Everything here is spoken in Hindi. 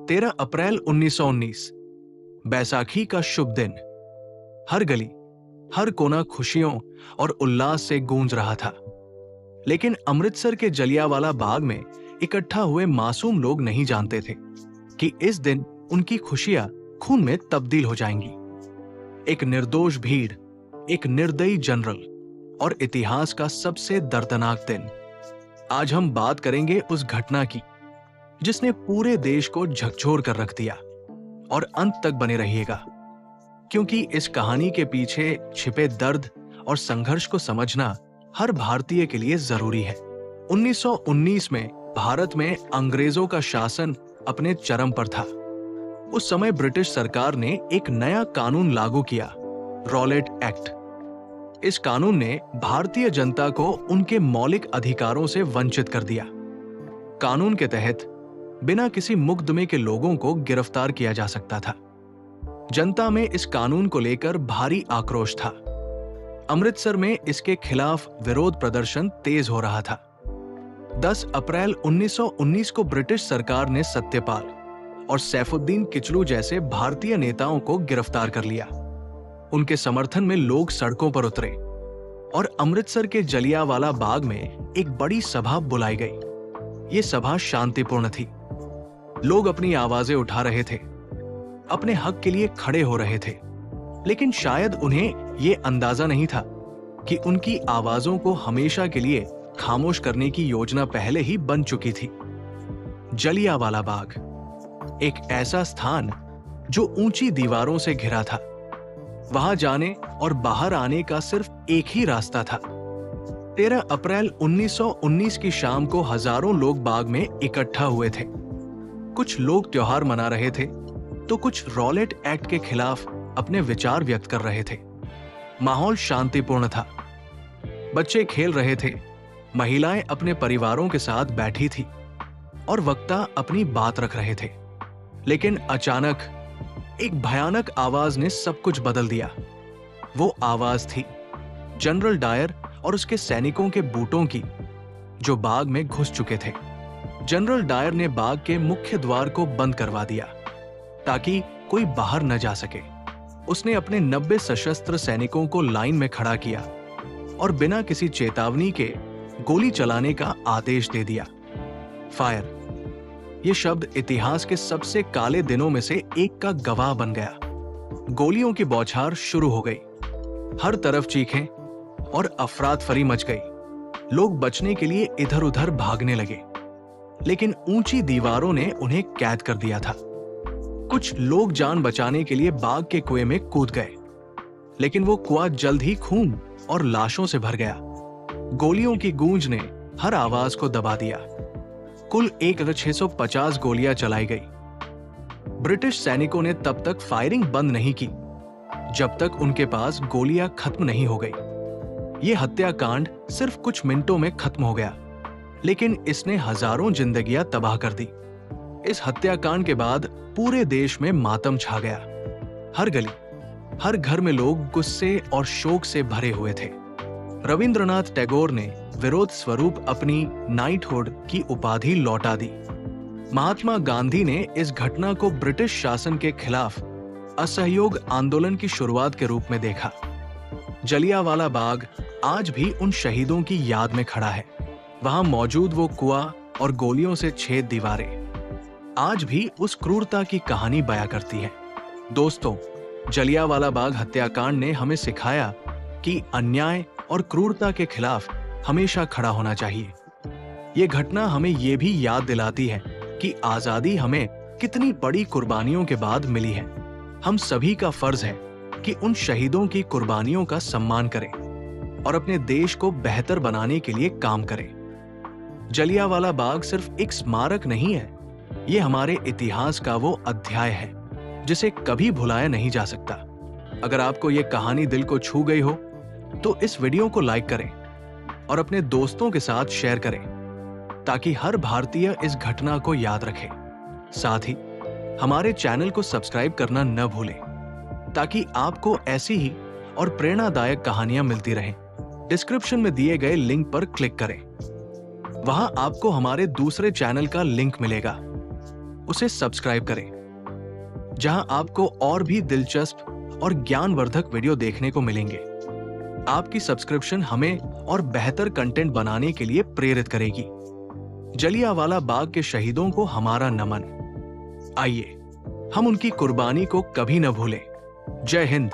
13 अप्रैल 1919, बैसाखी का शुभ दिन। हर गली, हर कोना खुशियों और उल्लास से गूंज रहा था। लेकिन अमृतसर के जलियांवाला बाग में इकट्ठा हुए मासूम लोग नहीं जानते थे कि इस दिन उनकी खुशियां खून में तब्दील हो जाएंगी। एक निर्दोष भीड़, एक निर्दयी जनरल और इतिहास का सबसे दर्दनाक दिन। आज हम बात करेंगे उस घटना की जिसने पूरे देश को झकझोर कर रख दिया, और अंत तक बने रहिएगा, क्योंकि इस कहानी के पीछे छिपे दर्द और संघर्ष को समझना हर भारतीय के लिए जरूरी है। 1919 में भारत में अंग्रेजों का शासन अपने चरम पर था। उस समय ब्रिटिश सरकार ने एक नया कानून लागू किया, रॉलेट एक्ट। इस कानून ने भारतीय जनता को उनके मौलिक अधिकारों से वंचित कर दिया। कानून के तहत बिना किसी मुकदमे के लोगों को गिरफ्तार किया जा सकता था। जनता में इस कानून को लेकर भारी आक्रोश था। अमृतसर में इसके खिलाफ विरोध प्रदर्शन तेज हो रहा था। 10 अप्रैल 1919 को ब्रिटिश सरकार ने सत्यपाल और सैफुद्दीन किचलू जैसे भारतीय नेताओं को गिरफ्तार कर लिया। उनके समर्थन में लोग सड़कों पर उतरे और अमृतसर के जलियांवाला बाग में एक बड़ी सभा बुलाई गई। ये सभा शांतिपूर्ण थी। लोग अपनी आवाजें उठा रहे थे, अपने हक के लिए खड़े हो रहे थे, लेकिन शायद उन्हें यह अंदाजा नहीं था कि उनकी आवाजों को हमेशा के लिए खामोश करने की योजना पहले ही बन चुकी थी। जलियांवाला बाग, एक ऐसा स्थान जो ऊंची दीवारों से घिरा था। वहां जाने और बाहर आने का सिर्फ एक ही रास्ता था। 13 अप्रैल 1919 की शाम को हजारों लोग बाग में इकट्ठा हुए थे। कुछ लोग त्योहार मना रहे थे, तो कुछ रॉलेट एक्ट के खिलाफ अपने विचार व्यक्त कर रहे थे। माहौल शांतिपूर्ण था। बच्चे खेल रहे थे, महिलाएं अपने परिवारों के साथ बैठी थी और वक्ता अपनी बात रख रहे थे। लेकिन अचानक एक भयानक आवाज ने सब कुछ बदल दिया। वो आवाज थी जनरल डायर और उसके सैनिकों के बूटों की, जो बाग में घुस चुके थे। जनरल डायर ने बाग के मुख्य द्वार को बंद करवा दिया ताकि कोई बाहर न जा सके। उसने अपने 90 सशस्त्र सैनिकों को लाइन में खड़ा किया और बिना किसी चेतावनी के गोली चलाने का आदेश दे दिया। फायर, ये शब्द इतिहास के सबसे काले दिनों में से एक का गवाह बन गया। गोलियों की बौछार शुरू हो गई। हर तरफ चीखें और अफरातफरी मच गई। लोग बचने के लिए इधर उधर भागने लगे, लेकिन ऊंची दीवारों ने उन्हें कैद कर दिया था। कुछ लोग जान बचाने के लिए बाग के कुएं में कूद गए, लेकिन वो कुआं जल्द ही खून और लाशों से भर गया। गोलियों की गूंज ने हर आवाज को दबा दिया। कुल 1650 गोलियां चलाई गई। ब्रिटिश सैनिकों ने तब तक फायरिंग बंद नहीं की जब तक उनके पास गोलियां खत्म नहीं हो गई। यह हत्याकांड सिर्फ कुछ मिनटों में खत्म हो गया, लेकिन इसने हजारों जिंदगियां तबाह कर दी। इस हत्याकांड के बाद पूरे देश में मातम छा गया। हर गली, हर घर में लोग गुस्से और शोक से भरे हुए थे। रविंद्रनाथ टैगोर ने विरोध स्वरूप अपनी नाइटहुड की उपाधि लौटा दी। महात्मा गांधी ने इस घटना को ब्रिटिश शासन के खिलाफ असहयोग आंदोलन की शुरुआत के रूप में देखा। जलियांवाला बाग आज भी उन शहीदों की याद में खड़ा है। वहां मौजूद वो कुआं और गोलियों से छेद दीवारें आज भी उस क्रूरता की कहानी बयां करती है। दोस्तों, जलियांवाला बाग हत्याकांड ने हमें सिखाया कि अन्याय और क्रूरता के खिलाफ हमेशा खड़ा होना चाहिए। ये घटना हमें ये भी याद दिलाती है कि आजादी हमें कितनी बड़ी कुर्बानियों के बाद मिली है। हम सभी का फर्ज है कि उन शहीदों की कुर्बानियों का सम्मान करें और अपने देश को बेहतर बनाने के लिए काम करें। जलियांवाला बाग सिर्फ एक स्मारक नहीं है, ये हमारे इतिहास का वो अध्याय है जिसे कभी भुलाया नहीं जा सकता। अगर आपको ये कहानी दिल को छू गई हो तो इस वीडियो को लाइक करें और अपने दोस्तों के साथ शेयर करें, ताकि हर भारतीय इस घटना को याद रखे। साथ ही हमारे चैनल को सब्सक्राइब करना न भूलें, ताकि आपको ऐसी ही और प्रेरणादायक कहानियां मिलती रहें। डिस्क्रिप्शन में दिए गए लिंक पर क्लिक करें, वहां आपको हमारे दूसरे चैनल का लिंक मिलेगा। उसे सब्सक्राइब करें, जहां आपको और भी दिलचस्प और ज्ञानवर्धक वीडियो देखने को मिलेंगे। आपकी सब्सक्रिप्शन हमें और बेहतर कंटेंट बनाने के लिए प्रेरित करेगी। जलियांवाला बाग के शहीदों को हमारा नमन। आइए हम उनकी कुर्बानी को कभी न भूलें। जय हिंद।